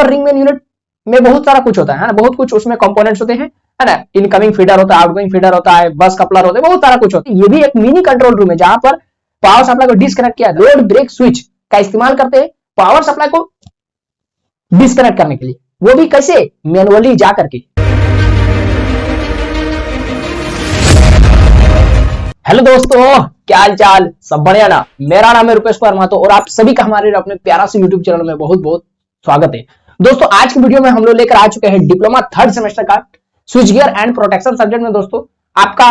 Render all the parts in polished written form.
पर ring main unit में बहुत सारा कुछ होता है ना, बहुत कुछ उसमें कंपोनेंट्स होते हैं, है ना। इनकमिंग फीडर होता है, आउटगोइंग फीडर होता है, बस कपलर होते हैं, बहुत सारा कुछ होता है। ये भी एक मिनी कंट्रोल रूम है जहां पर पावर सप्लाई को डिस्कनेक्ट किया, लोड ब्रेक स्विच का इस्तेमाल करते हैं पावर सप्लाई को डिस्कनेक्ट करने के लिए, वो भी कैसे, मैनुअली जा करके। हेलो दोस्तों, क्या हाल चाल, सब बढ़िया ना। मेरा नाम है रुपेश वर्मा तो, और आप सभी का हमारे अपने प्यारा से यूट्यूब चैनल में बहुत बहुत स्वागत है। दोस्तों आज की वीडियो में हम लोग लेकर आ चुके हैं डिप्लोमा थर्ड सेमेस्टर का switch gear and protection subject में। दोस्तों आपका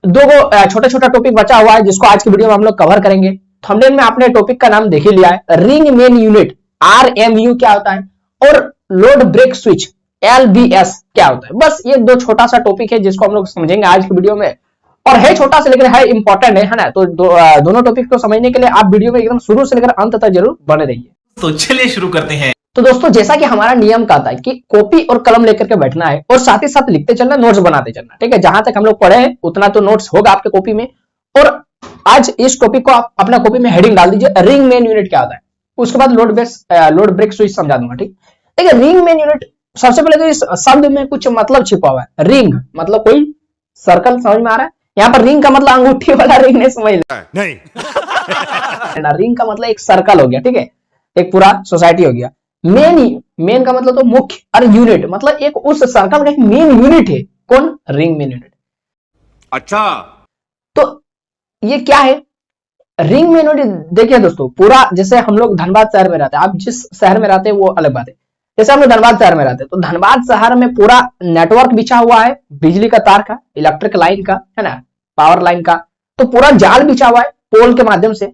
दो छोटा छोटा टॉपिक बचा हुआ है जिसको आज की वीडियो में हम लोग कवर करेंगे। थंबनेल में आपने टॉपिक का नाम देख ही लिया है, रिंग मेन यूनिट RMU क्या होता है और लोड ब्रेक स्विच LBS क्या होता है। बस ये दो छोटा सा टॉपिक है जिसको हम लोग समझेंगे आज की वीडियो में, और है छोटा सा लेकिन है इंपॉर्टेंट है ना। तो दोनों टॉपिक को समझने के लिए आप वीडियो में एकदम शुरू से लेकर अंत तक जरूर बने रहिए। तो चलिए शुरू करते हैं। तो दोस्तों जैसा कि हमारा नियम कहता है कि कॉपी और कलम लेकर के बैठना है और साथ ही साथ लिखते चलना, नोट्स बनाते चलना, ठीक है। जहां तक हम लोग पढ़े हैं उतना तो नोट्स होगा आपके कॉपी में। और आज इस टॉपिक को आप अपना कॉपी में हेडिंग डाल दीजिए, रिंग मेन यूनिट क्या होता है। उसके बाद लोड ब्रेक स्विच समझा दूंगा, ठीक है। रिंग मेन यूनिट, सबसे पहले तो इस शब्द में कुछ मतलब छिपा हुआ है। रिंग मतलब कोई सर्कल, समझ में आ रहा है। यहाँ पर रिंग का मतलब अंगूठी वाला रिंग नहीं समझ नहीं रिंग का मतलब एक सर्कल हो गया, ठीक है, एक पूरा सोसाइटी हो गया। मेन का मतलब तो मुख्य, और यूनिट मतलब एक उस सर्कल का एक मेन यूनिट है। कौन? Ring main unit. अच्छा, तो ये क्या है रिंग मेन यूनिट? देखिए दोस्तों, पूरा जैसे हम लोग धनबाद शहर में रहते हैं, आप जिस शहर में रहते हैं वो अलग बात है। जैसे हम लोग धनबाद शहर में रहते हैं तो धनबाद शहर में पूरा नेटवर्क बिछा हुआ है, बिजली का तार का, इलेक्ट्रिक लाइन का, है ना, पावर लाइन का। तो पूरा जाल बिछा हुआ है पोल के माध्यम से,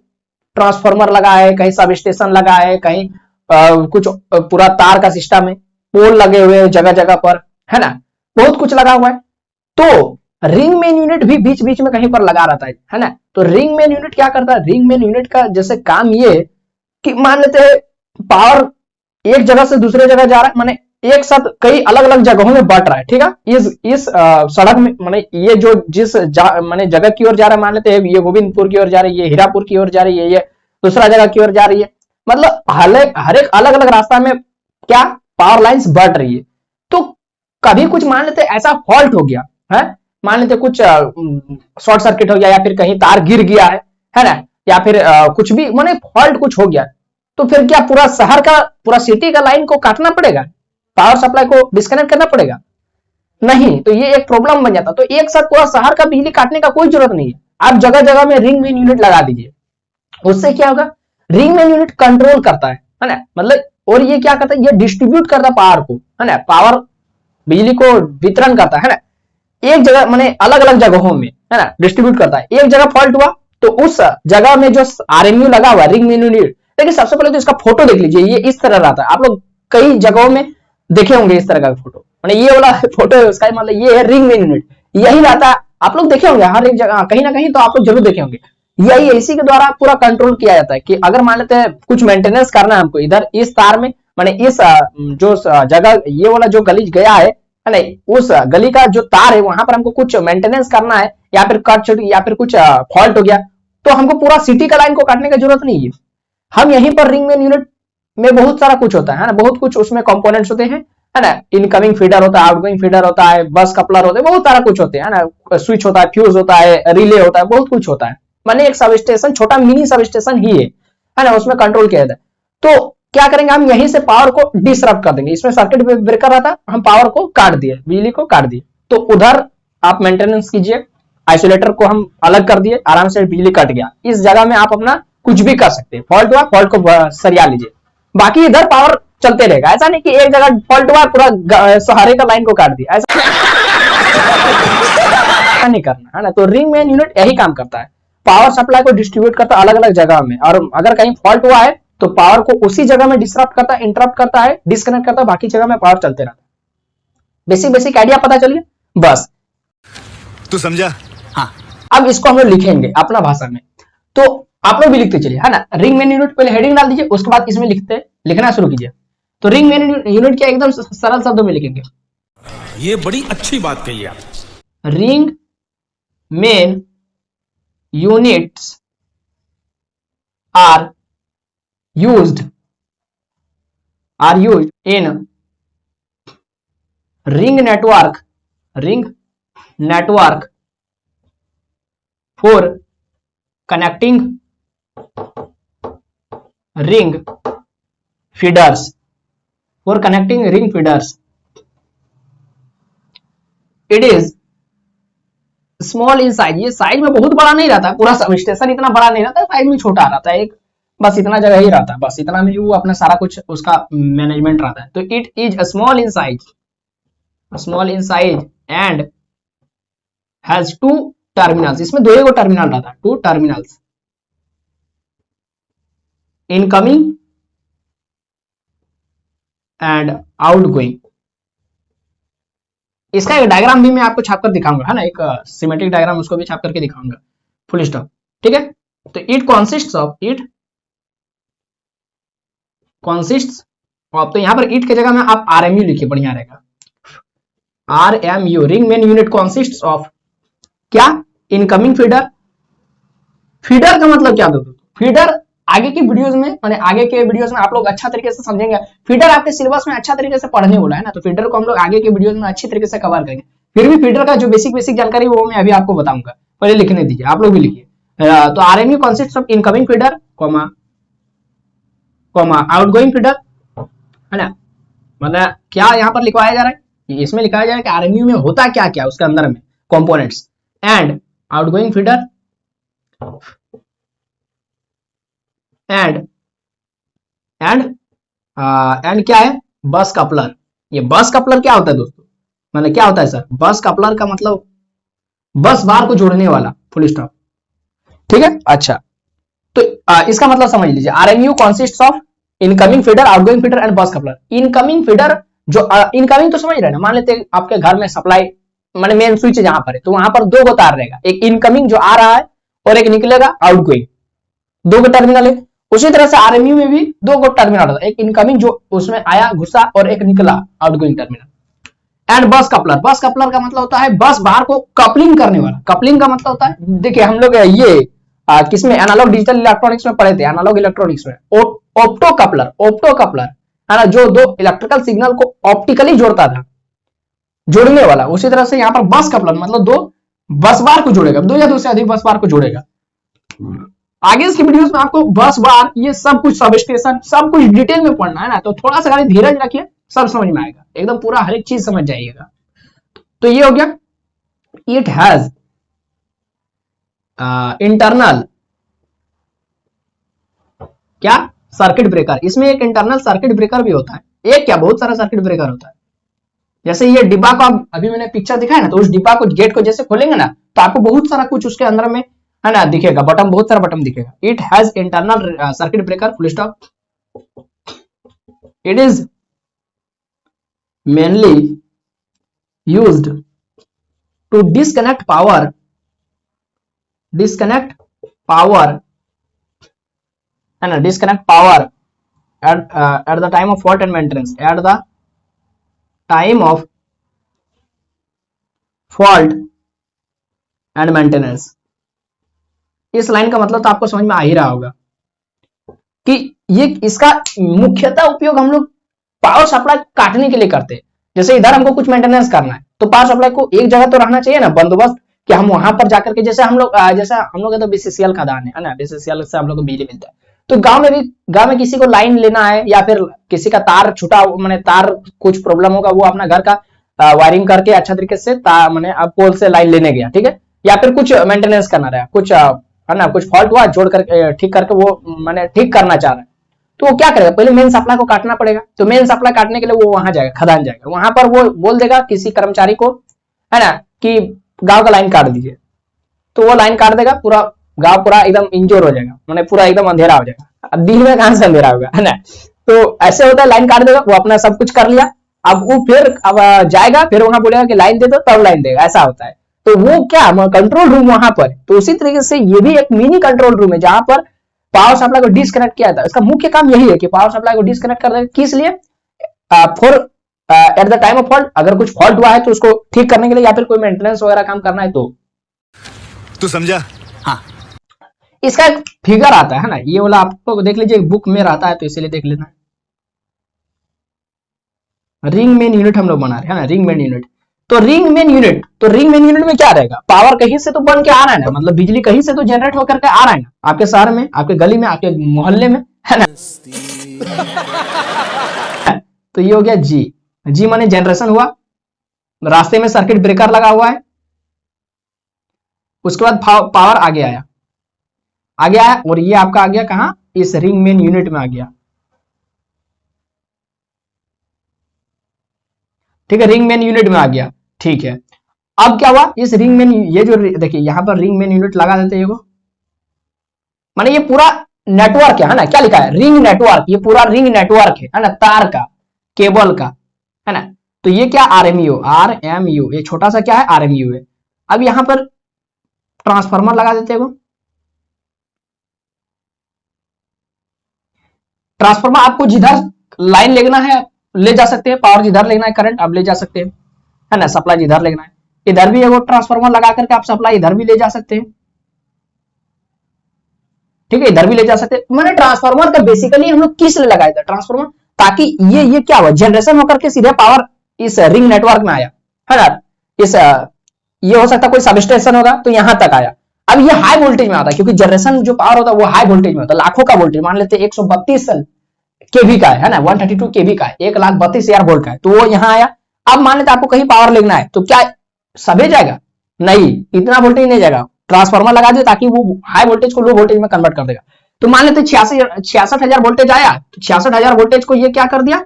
ट्रांसफार्मर लगा है, कहीं सब स्टेशन लगा है, कहीं कुछ पूरा तार का सिस्टम है, पोल लगे हुए हैं जगह जगह पर, है ना, बहुत कुछ लगा हुआ है। तो रिंग मेन यूनिट भी बीच बीच में कहीं पर लगा रहता है ना। तो रिंग मेन यूनिट क्या करता है? रिंग मेन यूनिट का जैसे काम ये कि मान लेते हैं पावर एक जगह से दूसरे जगह जा रहा है, माने एक साथ कई अलग अलग जगहों में बट रहा है, ठीक है। इस सड़क में माने ये जो जिस माने जगह की ओर जा रहा है, मान लेते हैं ये गोविंदपुर की ओर जा रही है, ये हीरापुर की ओर जा रही है, ये दूसरा जगह की ओर जा रही है। मतलब हर एक अलग अलग रास्ता में क्या पावर लाइंस बढ़ रही है। तो कभी कुछ मान लेते ऐसा फॉल्ट हो गया है, मान लेते कुछ शॉर्ट सर्किट हो गया, या फिर कहीं तार गिर गया है ना, या फिर कुछ भी माने फॉल्ट कुछ हो गया, तो फिर क्या पूरा शहर का, पूरा सिटी का लाइन को काटना पड़ेगा, पावर सप्लाई को डिस्कनेक्ट करना पड़ेगा? नहीं। तो ये एक प्रॉब्लम बन जाता। तो एक साथ पूरा शहर का बिजली काटने का कोई जरूरत नहीं है, आप जगह जगह में रिंग मेन यूनिट लगा दीजिए। उससे क्या होगा, रिंग मेन यूनिट कंट्रोल करता है ना, मतलब, और ये क्या करता है, ये डिस्ट्रीब्यूट करता है पावर को, है ना, पावर बिजली को वितरण करता है ना, एक जगह माने अलग अलग जगहों में, है ना, डिस्ट्रीब्यूट करता है। एक जगह फॉल्ट हुआ तो उस जगह में जो RMU लगा हुआ रिंग मेन यूनिट, लेकिन सबसे पहले तो इसका फोटो देख लीजिए। ये इस तरह रहता है, आप लोग कई जगहों में देखे होंगे इस तरह का फोटो, माने ये वाला फोटो है उसका, मतलब ये है रिंग मेन यूनिट, यही रहता है। आप लोग देखे होंगे हर एक जगह, कहीं ना कहीं तो आप लोग जरूर देखे होंगे। यही इसी के द्वारा पूरा कंट्रोल किया जाता है कि अगर मान लेते हैं कुछ मेंटेनेंस करना है हमको इधर इस तार में, माने इस जो जगह ये वाला जो गली गया है ना, उस गली का जो तार है वहां पर हमको कुछ मेंटेनेंस करना है, या फिर कट या फिर कुछ फॉल्ट हो गया, तो हमको पूरा सिटी का लाइन को काटने की जरूरत नहीं है। हम यहीं पर रिंग मेन यूनिट में बहुत सारा कुछ होता है ना, बहुत कुछ उसमें कंपोनेंट्स होते हैं, है ना। इनकमिंग फीडर होता है, आउटगोइंग फीडर होता है, बस कपलर होते हैं, बहुत सारा कुछ होते हैं ना, स्विच होता है, फ्यूज होता है, रिले होता है, बहुत कुछ होता है। माने एक सब स्टेशन, छोटा मिनी सब स्टेशन ही है ना, उसमें कंट्रोल किया जाता है। तो क्या करेंगे, हम यहीं से पावर को डिसरप्ट कर देंगे। इसमें सर्किट ब्रेकर रहता है, हम पावर को काट दिए, बिजली को काट दिए, तो उधर आप मेंटेनेंस कीजिए, आइसोलेटर को हम अलग कर दिए, आराम से बिजली कट गया, इस जगह में आप अपना कुछ भी कर सकते हैं। फॉल्ट हुआ, फॉल्ट को सरिया लीजिए, बाकी इधर पावर चलते रहेगा। ऐसा नहीं कि एक जगह फॉल्ट हुआ पूरा सहारे का लाइन को काट दिया, ऐसा नहीं करना, है ना। तो रिंग मेन यूनिट यही काम करता है, पावर सप्लाई को डिस्ट्रीब्यूट करता है अलग अलग जगह में, और अगर कहीं फॉल्ट हुआ है तो पावर को उसी जगह में डिसरप्ट करता है, इंटरप्ट करता है, डिस्कनेक्ट करता है, बाकी जगह में पावर चलते रहता है। बेसिक आइडिया पता चलिए बस, तू समझा? हाँ। अब इसको हम लोग लिखेंगे अपना भाषा में, तो आप लोग भी लिखते चलिए, है ना। रिंग मेन यूनिट पहले हेडिंग डाल दीजिए, उसके बाद इसमें लिखना शुरू कीजिए। तो रिंग मेन यूनिट क्या एकदम सरल शब्दों में लिखेंगे। ये बड़ी अच्छी बात कही आप। Ring main units are used are used in ring network for connecting ring feeders it is small in size. ये साइज में बहुत बड़ा नहीं रहता, पूरा सब स्टेशन इतना बड़ा नहीं रहता, साइज में छोटा रहता है, एक बस इतना जगह ही रहता है, बस इतना में वो अपना सारा कुछ उसका मैनेजमेंट रहता है। तो it is small in size and has 2 terminals. इसमें 2 टर्मिनल रहता है, 2 टर्मिनल्स, इनकमिंग एंड आउटगोइंग। इसका एक डायग्राम भी मैं आपको छापकर दिखाऊंगा, है ना, एक सिमेट्रिक डायग्राम उसको भी छाप करके दिखाऊंगा। फुल स्टॉप, ठीक है। तो इट कॉन्सिस्ट्स ऑफ तो यहां पर इट की जगह में आप आरएमयू लिखिए, बढ़िया रहेगा। RMU ring main unit कॉन्सिस्ट्स of क्या? इनकमिंग फीडर का मतलब क्या दोस्तों? फीडर आगे के वीडियोस में आप लोग अच्छा तरीके से समझेंगे। फीडर आपके सिलेबस में अच्छा तरीके से पढ़ने वाला है ना, तो फीडर को हम लोग आगे के वीडियोस में अच्छी तरीके से कवर करेंगे। फिर भी फीडर का जो बेसिक जानकारी वो मैं अभी आपको बताऊंगा, पहले लिखने दीजिए, आप लोग भी लिखिए। तो RMU consist of incoming feeder outgoing feeder, है ना। मतलब क्या यहाँ पर लिखवाया जा रहा है, इसमें लिखा जा रहा है कि आरएमयू में होता क्या क्या उसके अंदर में components, and outgoing feeder and क्या है? बस कपलर। ये बस कपलर क्या होता है दोस्तों? मतलब क्या होता है सर? बस कपलर का मतलब बस बार को जोड़ने वाला, फुल स्टॉप, ठीक है। अच्छा, तो इसका मतलब समझ लीजिए, RMU consist of incoming feeder, outgoing feeder and bus coupler. Incoming feeder जो इनकमिंग तो समझ रहे हैं ना, मान लेते हैं आपके घर में सप्लाई मैंने मेन स्विच जहां पर है, तो वहां पर 2 तार रहेगा, एक इनकमिंग जो आ रहा है और एक निकलेगा आउटगोइंग, 2 टर्मिनल है। उसी तरह से आरएमयू में भी 2 टर्मिनल होता है, एक इनकमिंग जो उसमें आया घुसा और एक निकला outgoing terminal. And bus coupler का मतलब होता है बस बार को कपलिंग करने वाला। कपलिंग का मतलब होता है, देखिए हम लोग ये किसमें एनालॉग डिजिटल इलेक्ट्रॉनिक्स में पढ़े थे, एनालॉग इलेक्ट्रॉनिक्स में ऑप्टो कपलर है ना, जो 2 इलेक्ट्रिकल सिग्नल को ऑप्टिकली जोड़ता था, जोड़ने वाला। उसी तरह से यहाँ पर बस कपलर मतलब 2 बस बार को जोड़ेगा, 2 या 2 से अधिक बस बार को जोड़ेगा। आगे इसकी वीडियोस में आपको बस बार ये सब कुछ सब स्टेशन सब कुछ डिटेल में पढ़ना है ना, तो थोड़ा सा खाली धीरज रखिए, सब समझ में आएगा, एकदम पूरा हर एक चीज समझ जाइएगा। तो ये हो गया, इट हैज इंटरनल क्या? Circuit breaker. इसमें एक इंटरनल सर्किट ब्रेकर भी होता है, एक क्या बहुत सारा सर्किट ब्रेकर होता है। जैसे ये डिब्बा को अभी मैंने पिक्चर दिखाया ना, तो उस डिब्बा को गेट को जैसे खोलेंगे ना, तो आपको बहुत सारा कुछ उसके अंदर में है ना दिखेगा, बटन, बहुत सारा बटन दिखेगा। It has internal circuit breaker, full stop. It is mainly used to disconnect power है ना, disconnect power at the time of fault and maintenance, at the time of fault and maintenance। इस line का मतलब तो आपको समझ में आ ही रहा होगा कि ये इसका मुख्यतः उपयोग हम लोग पावर सप्लाई काटने के लिए करते हैं। जैसे इधर हमको कुछ मेंटेनेंस करना है, तो पावर सप्लाई को एक जगह तो रहना चाहिए ना बंदोबस्त, कि हम वहां पर जाकर के, जैसे हम लोग का तो बीसीसीएल खदान है ना, बीसीसीएल से हम लोग को बिजली मिलता है। तो गांव में किसी को लाइन लेना है, या फिर किसी का तार छूटा मैंने तार कुछ प्रॉब्लम होगा, वो अपना घर का वायरिंग करके अच्छा तरीके से मैंने अब पोल से लाइन लेने गया, ठीक है, या फिर कुछ मेंटेनेंस करना रहा, कुछ है ना, कुछ फॉल्ट हुआ, जोड़ कर ठीक करके वो मैंने ठीक करना चाह रहा है, तो वो क्या करेगा? पहले मेन सप्लाई को काटना पड़ेगा। तो मेन सप्लाई काटने के लिए वो वहां जाएगा, खदान जाएगा, वहां पर वो बोल देगा किसी कर्मचारी को, है ना, कि गांव का लाइन काट दीजिए, तो वो लाइन काट देगा, पूरा गांव पूरा एकदम इंजोर हो जाएगा, मैंने पूरा एकदम अंधेरा हो जाएगा। अब दिन में कहां से अंधेरा होगा, है ना। तो ऐसे होता है, लाइन काट देगा, वो अपना सब कुछ कर लिया, अब वो फिर अब जाएगा, फिर वहां बोलेगा कि लाइन दे दो, तब लाइन देगा, ऐसा होता है। तो वो क्या कंट्रोल रूम वहां पर। तो उसी तरीके से ये भी एक मिनी कंट्रोल रूम है, जहां पर पावर सप्लाई को डिस्कनेक्ट किया जाता है। इसका मुख्य काम यही है कि पावर सप्लाई को डिस्कनेक्ट कर देगा, किस लिए? For at the time of fault, अगर कुछ फॉल्ट हुआ है तो उसको ठीक करने के लिए, या फिर कोई मेंटेनेंस वगैरह काम करना है तो समझा? हाँ। इसका एक फिगर आता है ना, ये वाला आपको देख लीजिए, बुक में रहता है, तो इसीलिए देख लेना। रिंग मेन यूनिट हम लोग बना रहे हैं ना, रिंग मेन यूनिट। तो रिंग मेन यूनिट में क्या रहेगा, पावर कहीं से तो बन के आ रहा है ना, मतलब बिजली कहीं से तो जनरेट होकर के आ रहा है ना, आपके शहर में, आपके गली में, आपके मोहल्ले में, है ना। तो ये हो गया जी माने जनरेशन हुआ, रास्ते में सर्किट ब्रेकर लगा हुआ है, उसके बाद पावर आगे आया और ये आपका आ गया कहां, इस रिंग मेन यूनिट में आ गया। ठीक है, रिंग मेन यूनिट में आ गया। ठीक है, अब क्या हुआ, इस रिंग मेन, ये जो देखिए यहां पर रिंग मेन यूनिट लगा देते हैं, माने ये पूरा नेटवर्क है ना, क्या लिखा है, रिंग नेटवर्क, ये पूरा रिंग नेटवर्क है ना, तार का, केबल का, है ना। तो ये क्या, आरएमयू, ये छोटा सा क्या है, आरएमयू है। अब यहां पर ट्रांसफार्मर लगा देते हैं। ट्रांसफार्मर आपको जिधर लाइन लेना है ले जा सकते हैं, पावर जिधर लेना है करंट आप ले जा सकते हैं, है ना, सप्लाई जिधर लेना है, इधर भी एगो ट्रांसफार्मर लगा करके आप सप्लाई इधर भी ले जा सकते हैं। ठीक है, इधर भी ले जा सकते हैं। मैंने ट्रांसफार्मर का बेसिकली हम लोग किस लिए लगाया था ट्रांसफार्मर, ताकि ये क्या हुआ, जनरेशन होकर के सीधे पावर इस रिंग नेटवर्क में आया, है ना। इस ये हो सकता है कोई सब स्टेशन होगा तो यहां तक आया। अब ये हाई वोल्टेज में आता है, क्योंकि जनरेशन जो पावर होता है वो हाई वोल्टेज में होता है, लाखों का वोल्टेज, मान लेते 132 केवी का है ना, 132 केवी का है, 1,32,000 वोल्ट का है, तो वो यहां आया। अब मान लेते आपको कहीं पावर लेना है तो क्या सभी जाएगा, नहीं, इतना वोल्टेज नहीं जाएगा, ट्रांसफार्मर लगा दे ताकि वो हाई वोल्टेज को लो वोल्टेज में कन्वर्ट कर देगा। तो मान लेते 66,000 वोल्टेज आया, तो 66,000 वोल्टेज को ये क्या कर दिया,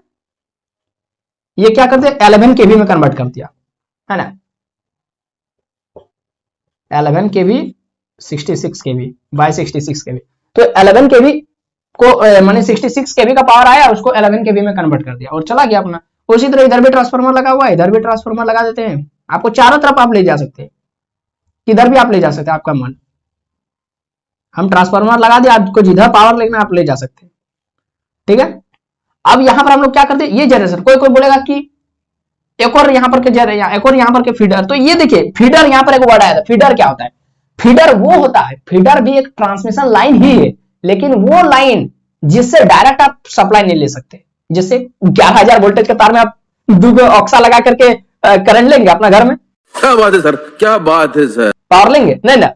ये क्या कर दिया, 11 केवी में कन्वर्ट कर दिया, है ना, 11 केवी 66 केवी बाय 66 केवी। तो 11 केवी को माने 66 केवी का पावर आया, उसको 11 केवी में कन्वर्ट कर दिया और चला गया अपना। उसी तरह इधर भी ट्रांसफार्मर लगा हुआ है, इधर भी ट्रांसफार्मर लगा देते हैं, आपको चारों तरफ आप ले जा सकते हैं, किधर भी आप ले जा सकते हैं, आपका मन, हम ट्रांसफार्मर लगा दिया, आपको जिधर पावर लेना आप ले जा सकते हैं। ठीक है, अब यहां पर हम लोग क्या करते हैं, ये जनरेशन, कोई बोलेगा कि एक और यहां पर के फीडर, तो ये देखिए फीडर, यहां पर एक वर्ड आया था, फीडर क्या होता है, फीडर वो होता है, फीडर भी एक ट्रांसमिशन लाइन ही है, लेकिन वो लाइन जिससे डायरेक्ट आप सप्लाई नहीं ले सकते, जिससे 11,000 वोल्टेज के तार में आप दो ऑक्सा लगा करके करंट लेंगे अपना घर में, क्या बात है सर, क्या बात है सर, पावर लेंगे, नहीं ना,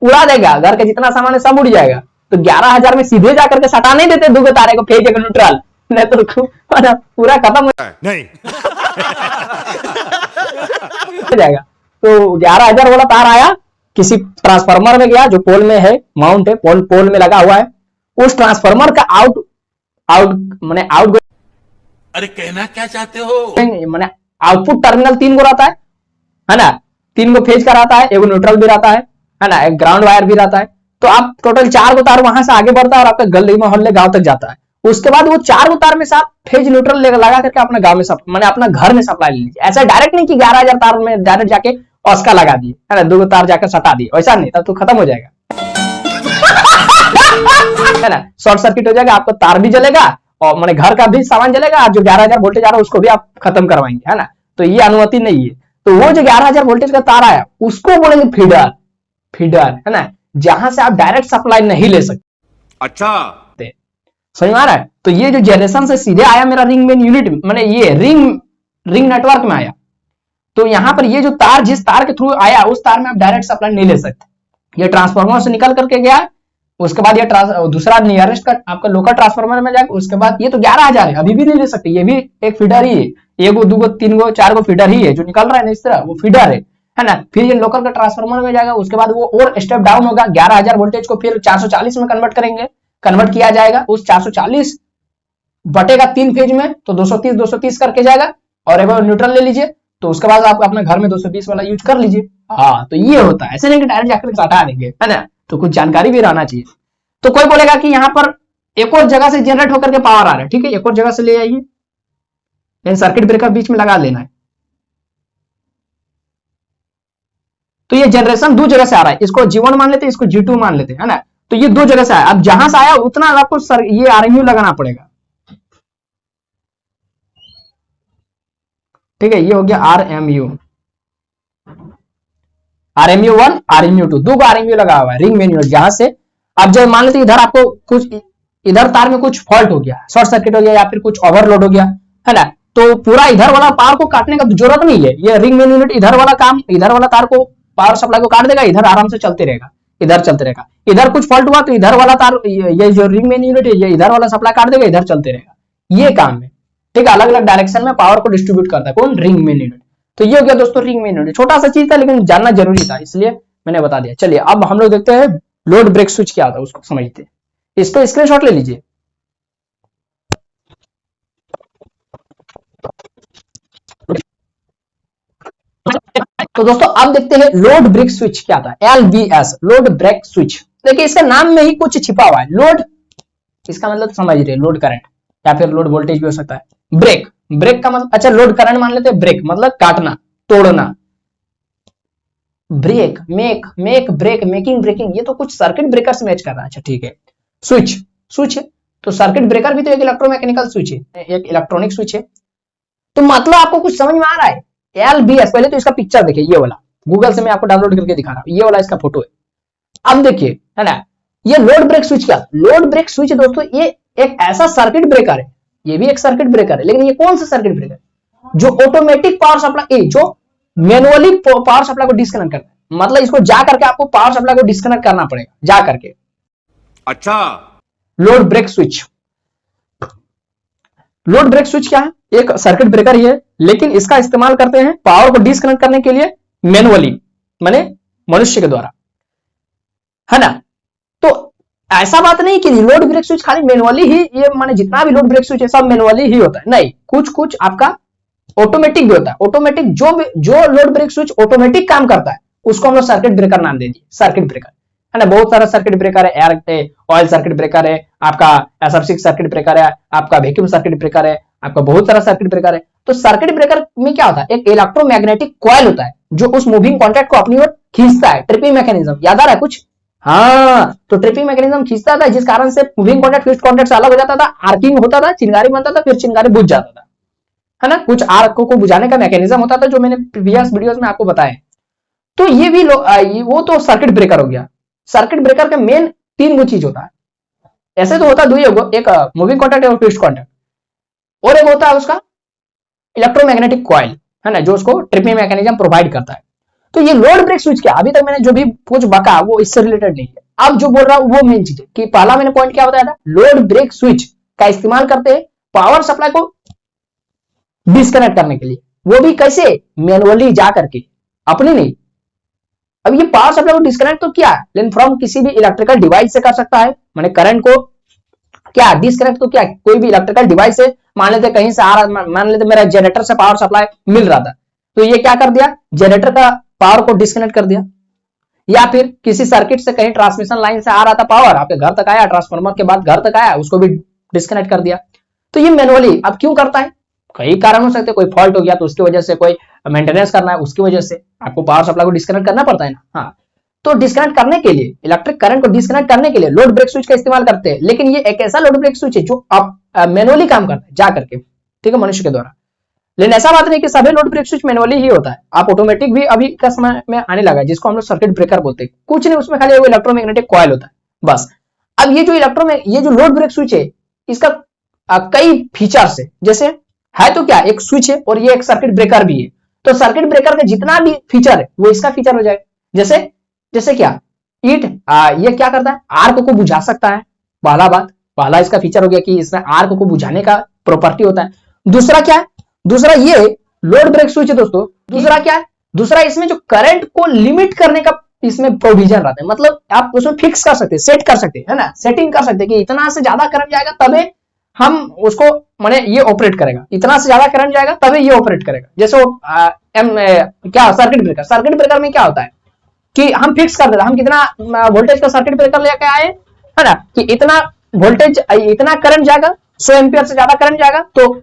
उड़ा देगा, घर का जितना सामान है सब उड़ जाएगा। तो 11,000 में सीधे जाकर के सटा नहीं देते दो तारे को, फेंक एक न्यूट्रल, नहीं तो पूरा खत्म नहीं हो जाएगा। तो 11,000 वाला तार आया, किसी ट्रांसफार्मर में गया जो पोल में है, माउंट है, पोल में लगा हुआ है, उस ट्रांसफार्मर का माने आउट, अरे कहना क्या चाहते हो, माने आउटपुट टर्मिनल 3 गो रहता है ना, 3 गो फेज का रहता है, एगो न्यूट्रल भी रहता है ना, एक ग्राउंड वायर भी रहता है। तो आप टोटल 4 गो तार वहां से आगे बढ़ता है और आपका गली मोहल्ले गांव तक जाता है। उसके बाद वो 4 गो तार में से आप फेज न्यूट्रल लगा करके अपना गांव में माने अपना घर में सप्लाई ले लीजिए। ऐसा डायरेक्ट नहीं कि 11,000 तार में डायरेक्ट जाके ऑस्का लगा दिए, है ना, 2 गो तार जाकर सटा दिए, ऐसा नहीं, तब तो खत्म हो जाएगा है ना, शॉर्ट सर्किट हो जाएगा, आपको तार भी जलेगा और माने घर का भी सामान जलेगा, जो 11,000 वोल्टेज आ रहा है उसको भी आप खत्म करवाएंगे, है ना। तो ये अनुमति नहीं है। तो वो जो 11,000 वोल्टेज का तार आया उसको बोलेंगे फीडर, है ना, जहां से आप डायरेक्ट सप्लाई नहीं ले सकते। अच्छा, समझ में आ रहा है। तो ये जो जनरेशन से सीधे आया मेरा रिंग मेन यूनिट, माने ये रिंग नेटवर्क में आया, तो यहां पर ये जो तार, जिस तार के थ्रू आया उस तार में आप डायरेक्ट सप्लाई नहीं ले सकते। ये ट्रांसफार्मर से निकल करके गया, उसके बाद ये दूसरा नियरेस्ट का आपका लोकल ट्रांसफार्मर में जाएगा, उसके बाद ये तो 11,000 है, अभी भी नहीं ले सकते, ये भी एक फीडर ही है, 1 गो 2 गो 3 गो 4 गो फीडर ही है जो निकल रहा है ना, इस तरह वो फीडर है ना। फिर ये लोकल का ट्रांसफार्मर में जाएगा, उसके बाद वो और स्टेप डाउन होगा, 11,000 वोल्टेज को फिर 440 में कन्वर्ट किया जाएगा। उस 440 बटेगा 3 फेज में, तो 230 करके जाएगा, और एक बार न्यूट्रल ले लीजिए, तो उसके बाद आप अपने घर में 220 वाला यूज कर लीजिए। हाँ, तो ये होता है, ऐसे नहीं कि डायरेक्ट जाकर हटा देंगे, है ना, तो कुछ जानकारी भी रहना चाहिए। तो कोई बोलेगा कि यहां पर एक और जगह से जनरेट होकर के पावर आ रहा है, ठीक है, एक और जगह से ले आइए, लेकिन सर्किट ब्रेकर बीच में लगा लेना है। तो ये जनरेशन 2 जगह से आ रहा है, इसको G1 मान लेते हैं, इसको G2 मान लेते हैं, है ना। तो ये 2 जगह से आया, अब जहां से आया उतना आपको ये RMU लगाना पड़ेगा, ठीक है। ये हो गया RMU1, RMU2, 2 RMU लगा हुआ है रिंग मेन यूनिट, जहां से अब जब मान लेते इधर आपको कुछ, इधर तार में कुछ फॉल्ट हो गया, शॉर्ट सर्किट हो गया या फिर कुछ ओवरलोड हो गया, है ना, तो पूरा इधर वाला पावर को काटने का जरूरत नहीं है, ये रिंग मेन यूनिट इधर वाला काम, इधर वाला तार को पावर सप्लाई को काट देगा, इधर आराम से चलते रहेगा, इधर चलते रहेगा। इधर कुछ फॉल्ट हुआ तो इधर वाला तार, ये जो रिंग मेन यूनिट है ये इधर वाला सप्लाई काट देगा, इधर चलते रहेगा। ये काम है, ठीक है। अलग अलग डायरेक्शन में पावर को डिस्ट्रीब्यूट करता है कौन, रिंग मेन यूनिट। तो ये हो गया दोस्तों रिंग मेन यूनिट, छोटा सा चीज था लेकिन जानना जरूरी था, इसलिए मैंने बता दिया। चलिए अब हम लोग देखते हैं लोड ब्रेक स्विच क्या होता है, उसको समझते हैं। इसको स्क्रीनशॉट ले लीजिए। तो दोस्तों अब देखते हैं लोड ब्रेक स्विच क्या था, LBS, लोड ब्रेक स्विच। देखिए इसका नाम में ही कुछ छिपा हुआ है। लोड, इसका मतलब समझ रहे, लोड करंट या फिर लोड वोल्टेज भी हो सकता है। ब्रेक, ब्रेक का मतलब, अच्छा लोड करंट मान लेते हैं, ब्रेक मतलब काटना, तोड़ना। Break, make break, making, breaking, ये तो कुछ सर्किट ब्रेकर से मैच कर रहा है। अच्छा ठीक है। स्विच, स्विच है तो सर्किट ब्रेकर भी तो एक इलेक्ट्रोमैकेनिकल स्विच है, एक इलेक्ट्रॉनिक स्विच है। तो मतलब आपको कुछ समझ में आ रहा है। LBS, पहले तो इसका पिक्चर देखिए, ये वाला गूगल से मैं आपको डाउनलोड करके दिखा रहा हूं, ये वाला इसका फोटो है। अब देखिए, है ना, ये लोड ब्रेक स्विच क्या, लोड ब्रेक स्विच दोस्तों ये एक ऐसा सर्किट ब्रेकर है, ये भी एक सर्किट ब्रेकर है, लेकिन ये कौन सा सर्किट ब्रेकर जो ऑटोमेटिक पावर सप्लाई, जो मैनुअली पावर सप्लाई को डिस्कनेक्ट करता है। मतलब इसको जा करके आपको पावर सप्लाई को डिस्कनेक्ट करना पड़ेगा जा करके। अच्छा, load break switch, load break switch क्या है, एक सर्किट ब्रेकर ही है, लेकिन इसका इस्तेमाल करते हैं पावर को डिस्कनेक्ट करने के लिए मैनुअली, माने मनुष्य के द्वारा, है ना। तो ऐसा बात नहीं कि लोड ब्रेक स्विच खाली मैनुअली ही, ये माने जितना भी लोड ब्रेक स्विच है सब मैनुअली ही होता है, नहीं, कुछ कुछ आपका ऑटोमेटिक भी होता है। ऑटोमेटिक जो लोड ब्रेक स्विच ऑटोमेटिक काम करता है उसको हम लोग सर्किट ब्रेकर नाम दे दिए, सर्किट ब्रेकर, है ना। बहुत सारा सर्किट ब्रेकर है, एयर ऑयल सर्किट ब्रेकर है, आपका SF6 सर्किट ब्रेकर है, आपका वैक्यूम सर्किट ब्रेकर है, आपका बहुत सारा सर्किट ब्रेकर है। तो सर्किट ब्रेकर में क्या होता है, एक इलेक्ट्रोमैग्नेटिक कॉइल होता है जो उस मूविंग कॉन्टैक्ट को अपनी ओर खींचता है। ट्रिपिंग मैकेनिज्म याद आ रहा है कुछ, हाँ, तो ट्रिपिंग मैकेनिज्म खींचता था जिस कारण से मूविंग कॉन्टैक्ट फिक्स्ड कॉन्टैक्ट से अलग हो जाता था, आर्किंग होता था, चिंगारी बनता था, फिर चिंगारी बुझ जाता था, है ना। कुछ आर्क को बुझाने का मैकेनिज्म होता था जो मैंने प्रीवियस वीडियोस में आपको बताया। तो ये भी वो तो सर्किट ब्रेकर हो गया। सर्किट ब्रेकर का मेन 3 चीज होता है, ऐसे तो होता 2 ही होगा, एक मूविंग कॉन्टैक्ट और फिक्स्ड कॉन्टैक्ट, और एक होता है उसका इलेक्ट्रोमैग्नेटिक कॉइल, है ना, जो उसको ट्रिपिंग मैकेनिज्म प्रोवाइड करता है। तो ये लोड ब्रेक स्विच क्या, अभी तक मैंने जो भी कुछ बका वो इससे रिलेटेड नहीं है। अब जो बोल रहा हूं वो मेन चीज है कि पहला मैंने पॉइंट क्या बताया था, लोड ब्रेक स्विच का इस्तेमाल करते हैं पावर सप्लाई को डिस्कनेक्ट करने के लिए, वो भी कैसे, मैनुअली जा करके, अपनी नहीं। अब ये पावर सप्लाई को डिस्कनेक्ट तो क्या है, लेकिन फ्रॉम किसी भी इलेक्ट्रिकल डिवाइस से कर सकता है, माने करंट को क्या डिस्कनेक्ट, तो क्या कोई भी इलेक्ट्रिकल डिवाइस से, मान लेते कहीं से आ रहा, मान लेते मेरा जनरेटर से पावर सप्लाई मिल रहा था, तो ये क्या कर दिया, जनरेटर का पावर को डिस्कनेक्ट कर दिया। या फिर किसी सर्किट से कहीं ट्रांसमिशन लाइन से आ रहा था पावर, आपके घर तक आया, ट्रांसफार्मर के बाद घर तक आया, उसको भी डिस्कनेक्ट कर दिया। तो ये मैनुअली अब क्यों करता है, कई कारण हो सकते हैं, कोई फॉल्ट हो गया तो उसकी वजह से, कोई मेंटेनेंस करना है उसकी वजह से आपको पावर सप्लाई को डिस्कनेक्ट करना पड़ता है ना। हाँ, तो डिस्कनेक्ट करने के लिए, इलेक्ट्रिक करंट को डिस्कनेक्ट करने के लिए लोड ब्रेक स्विच का इस्तेमाल करते हैं। लेकिन ये एक ऐसा लोड ब्रेक स्विच है जो आप मैनुअली काम करता है जा करके, ठीक है, मनुष्य के द्वारा। लेकिन ऐसा बात नहीं कि सभी लोड ब्रेक स्विच मैनुअली ही होता है, आप ऑटोमेटिक भी अभी का समय में आने लगा है, जिसको हम लोग सर्किट ब्रेकर बोलते हैं। कुछ नहीं, उसमें खाली वो इलेक्ट्रोमैग्नेटिक कॉइल होता है बस। अब ये जो लोड ब्रेक स्विच है, इसका कई फीचर्स है, जैसे है तो क्या, एक स्विच है और ये एक सर्किट ब्रेकर भी है। तो सर्किट ब्रेकर का जितना भी फीचर है वो इसका फीचर हो जाएगा। जैसे क्या, ये क्या करता है, आर्क को बुझा सकता है, पहला इसका फीचर हो गया कि इसमें आर्क को बुझाने का प्रॉपर्टी होता है। दूसरा क्या है, दूसरा ये लोड ब्रेक स्विच है दोस्तों। दूसरा क्या है, दूसरा इसमें जो करंट को लिमिट करने का इसमें प्रोविजन रहता है, मतलब आप उसमें फिक्स कर सकते हैं, सेट कर सकते हैं, है ना, सेटिंग कर सकते हैं कि इतना से ज्यादा करंट जाएगा तबे हम उसको, माने ये ऑपरेट करेगा, इतना से ज्यादा करंट जाएगा तबे ये ऑपरेट करेगा। जैसे क्या सर्किट ब्रेकर में क्या होता है कि हम फिक्स कर देते हैं, हम कितना वोल्टेज का सर्किट ब्रेकर लेके आए, है ना, कि इतना वोल्टेज, इतना करंट जाएगा, 100 एम्पियर से ज्यादा करंट जाएगा तो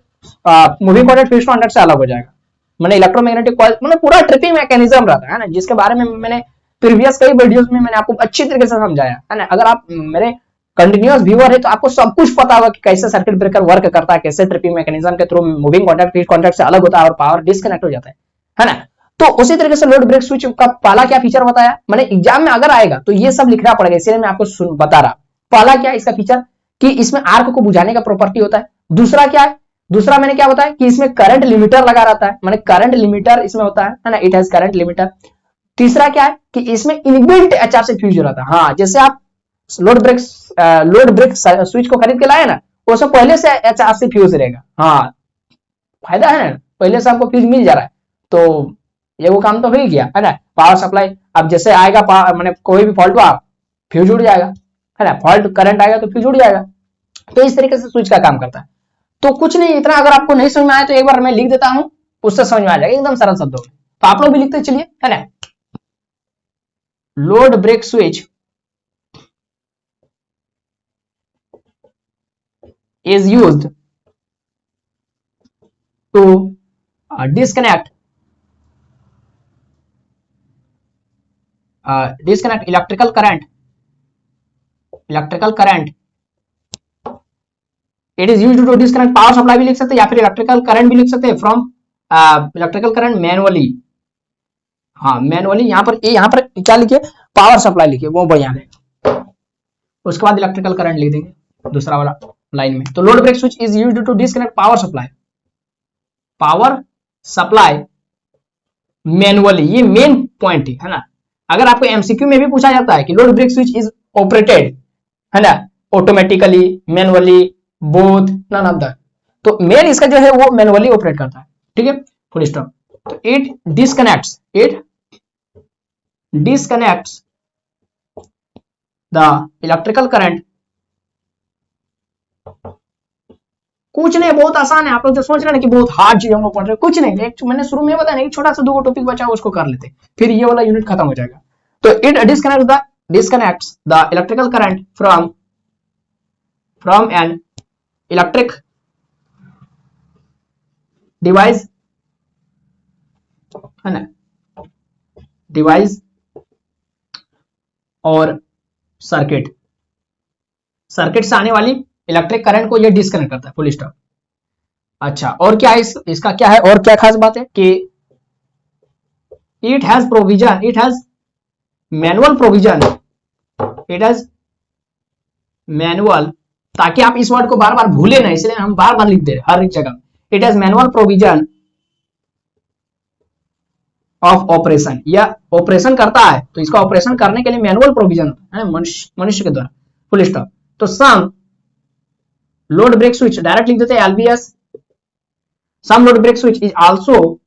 मूविंग कॉन्टैक्ट फिक्स्ड कॉन्टैक्ट से अलग हो जाएगा। मैंने इलेक्ट्रोमैग्नेटिक कॉइल, मतलब पूरा ट्रिपिंग मैकेनिज्म रहता है ना, जिसके बारे में मैंने प्रीवियस कई वीडियोस में मैंने आपको अच्छी तरीके से समझाया है ना। अगर आप मेरे कंटिन्यूअस व्यूअर है तो आपको सब कुछ पता होगा कि कैसे सर्किट ब्रेकर वर्क करता है, कैसे ट्रिपिंग मैकेनिज्म के through moving contact fixed contact से अलग होता है और पावर डिस्कनेक्ट हो जाता है ना। तो उसी तरीके से लोड ब्रेक स्विच का पहला क्या फीचर बताया, मैंने एग्जाम में अगर आएगा तो ये सब लिखना पड़ेगा, इसलिए मैं आपको बता रहा। पहला क्या इसका फीचर कि इसमें आर्क को बुझाने का प्रॉपर्टी होता है। दूसरा क्या है, दूसरा मैंने क्या बताया कि इसमें करंट लिमिटर लगा रहता है, माने करंट लिमिटर इसमें होता है ना, इट हैज करंट लिमिटर। तीसरा क्या है कि इसमें इनबिल्ट एचआरसी फ्यूज रहता है। हाँ, जैसे आप लोड ब्रेक स्विच को खरीद के लाए ना, उसमें पहले से एचआरसी फ्यूज रहेगा। हाँ, फायदा है ना, पहले से आपको फ्यूज मिल जा रहा है, तो ये वो काम तो हो ही गया है ना। पावर सप्लाई, अब जैसे आएगा माने कोई भी फॉल्ट हुआ फ्यूज उड़ जाएगा, है ना, फॉल्ट करंट आएगा तो फ्यूज उड़ जाएगा। तो इस तरीके से स्विच का काम करता है। तो कुछ नहीं, इतना अगर आपको नहीं समझ में आया तो एक बार मैं लिख देता हूं, उससे समझ में आ जाएगा एकदम सरल शब्दों में। तो आप लोग भी लिखते चलिए, है ना। Load break switch is used to disconnect electrical current it is used to disconnect power supply भी लिख सकते हैं या फिर इलेक्ट्रिकल करंट भी लिख सकते हैं फ्रॉम इलेक्ट्रिकल करंट मैनुअली। हाँ, मैनुअली यहाँ पर क्या लिखिए, पावर सप्लाई लिखिए, वो बढ़िया है। उसके बाद इलेक्ट्रिकल करंट लिख देंगे दूसरा वाला लाइन में। तो load break switch is used to disconnect power supply manually. ये मेन पॉइंट है ना। अगर आपको एमसीक्यू में भी पूछा जाता है कि load break switch is operated, है ना, automatically, manually, both, none of that, तो मेन इसका जो है वो मैनुअली ऑपरेट करता है। ठीक है, फुल स्टॉप। तो it disconnects the electrical current. कुछ नहीं, बहुत आसान है। आप लोग जो सोच रहे हैं कि बहुत हार्ड चीज हम लोग पढ़ रहे हैं, कुछ नहीं। एक मैंने शुरू में बताया ना, एक छोटा सा 2 टॉपिक बचा उसको कर लेते, फिर ये वाला यूनिट खत्म हो जाएगा। तो it disconnects the electrical current from an electric device, है ना, डिवाइस और सर्किट से आने वाली इलेक्ट्रिक करंट को ये डिस्कनेक्ट करता है, फुल स्टॉप। अच्छा, और क्या है इसका क्या है, और क्या खास बात है कि इट हैज मैनुअल, ताकि आप इस वर्ड को बार बार भूले ना, इसलिए हम बार बार लिख दे रहे हर एक जगह। It has manual provision of operation, या ऑपरेशन करता है तो इसका ऑपरेशन करने के लिए मैनुअल प्रोविजन होता है मनुष्य के द्वारा, फुल स्टॉप। तो some load break switch, direct लिख देते हैं LBS। Some load break switch is also,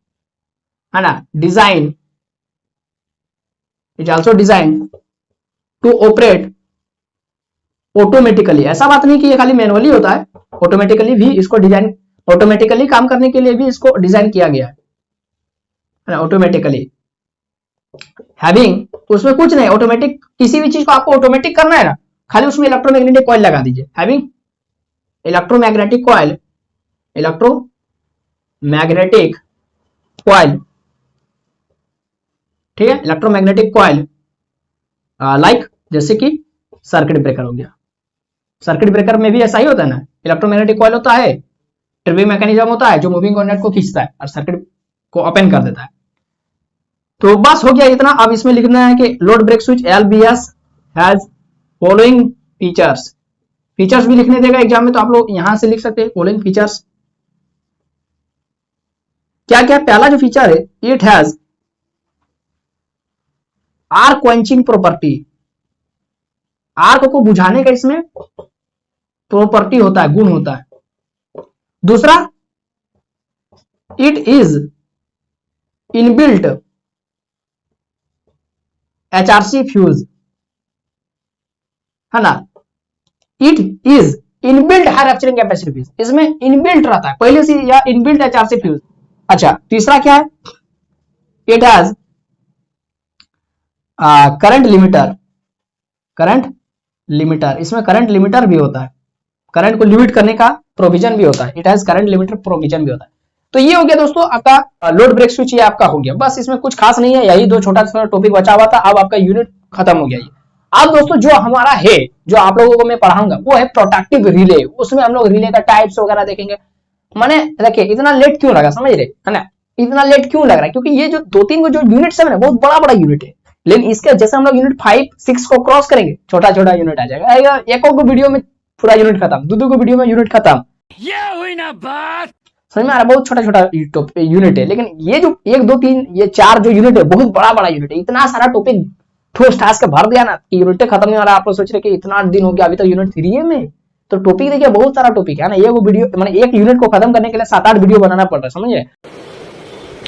है ना, डिजाइन टू ऑपरेट ऑटोमेटिकली। ऐसा बात नहीं कि ये खाली मैनुअली होता है, ऑटोमेटिकली भी इसको डिजाइन, ऑटोमेटिकली काम करने के लिए भी इसको डिजाइन किया गया है ना, ऑटोमेटिकली हैविंग। उसमें कुछ नहीं, ऑटोमेटिक, किसी भी चीज को आपको ऑटोमेटिक करना है ना, खाली उसमें इलेक्ट्रोमैग्नेटिक कॉइल लगा दीजिए। हैविंग इलेक्ट्रोमैग्नेटिक कॉइल, ठीक है, इलेक्ट्रोमैग्नेटिक कॉइल लाइक, जैसे कि सर्किट ब्रेकर हो गया। सर्किट ब्रेकर में भी ऐसा ही होता है ना, इलेक्ट्रोमैग्नेटिक कॉइल होता है, ट्रिपिंग मैकेनिज्म होता है जो मूविंग कॉर्डिनेट को खींचता है और सर्किट को ओपन कर देता है। तो बस हो गया इतना। अब इसमें लिखना है कि load break switch LBS has following features भी लिखने देगा एग्जाम में, तो आप लोग यहां से लिख सकते हैं फॉलोइंग फीचर्स। क्या क्या? पहला जो फीचर है, it has arc quenching property. Arc को बुझाने का इसमें प्रॉपर्टी होता है, गुण होता है। दूसरा, it is inbuilt HRC fuse, है ना, it is inbuilt high rapturing capacity fuse. इसमें इनबिल्ट रहता है पहले से, या इनबिल्ट HRC फ्यूज। अच्छा, तीसरा क्या है? It has current limiter. इसमें करंट लिमिटर भी होता है, करंट को लिमिट करने का प्रोविजन भी होता है। It has current limiter provision भी होता है। तो ये हो गया दोस्तों आपका लोड ब्रेक स्विच, ये आपका हो गया। बस इसमें कुछ खास नहीं है, यही 2 छोटा सा टॉपिक बचा हुआ था। अब आपका यूनिट खत्म हो गया। ये अब दोस्तों जो हमारा है, जो आप लोगों को मैं पढ़ाऊंगा, वो है प्रोटेक्टिव रिले। उसमें हम लोग रिले का टाइप्स वगैरह देखेंगे। मैंने देखिए इतना लेट क्यों लगा, समझ रहे है ना, इतना लेट क्यों लग रहा है? क्योंकि ये जो 2-3 को जो यूनिट है ना, बहुत बड़ा बड़ा यूनिट है। लेकिन इसके जैसे हम लोग यूनिट 5-6 को क्रॉस करेंगे, छोटा छोटा यूनिट आ जाएगा। एक वीडियो में पूरा यूनिट खत्म, 2 को वीडियो में यूनिट खत्म। ये हुई ना बात। समझ में आ रहा है? बहुत छोटा छोटा यूनिट है, लेकिन ये जो 1 2 3 ये 4 जो यूनिट है बहुत बड़ा बड़ा यूनिट है। इतना सारा टॉपिक ठोस ठास के भर दिया ना कि यूनिट खत्म नहीं हो रहा। आप लोग सोच रहे कि इतना दिन हो गया अभी तक यूनिट 3 में, तो टॉपिक देखिए बहुत सारा टॉपिक है ना। ये वो वीडियो मैंने एक यूनिट को खत्म करने के लिए 7 8 वीडियो बनाना पड़ रहा है, समझे?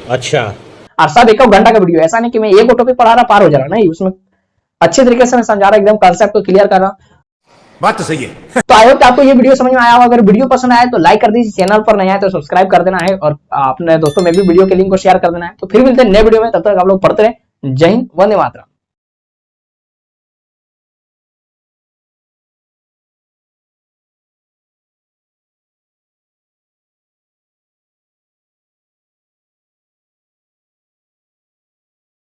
अच्छा, और सब एक घंटा का वीडियो, ऐसा नहीं कि मैं एक टॉपिक पढ़ा रहा पार हो जा रहा, नहीं, उसमें अच्छे तरीके से मैं समझा रहा, एकदम कॉन्सेप्ट को क्लियर कर रहा। बात तो सही है। तो आई होप आपको ये वीडियो समझ में आया होगा। अगर वीडियो पसंद आया तो लाइक कर दीजिए, चैनल पर नया है तो सब्सक्राइब कर देना है, और अपने दोस्तों में भी वीडियो के लिंक को शेयर कर देना है। तो फिर मिलते हैं नए वीडियो में, तब तक आप लोग पढ़ते रहे। जय हिंद, वंदे मातरम।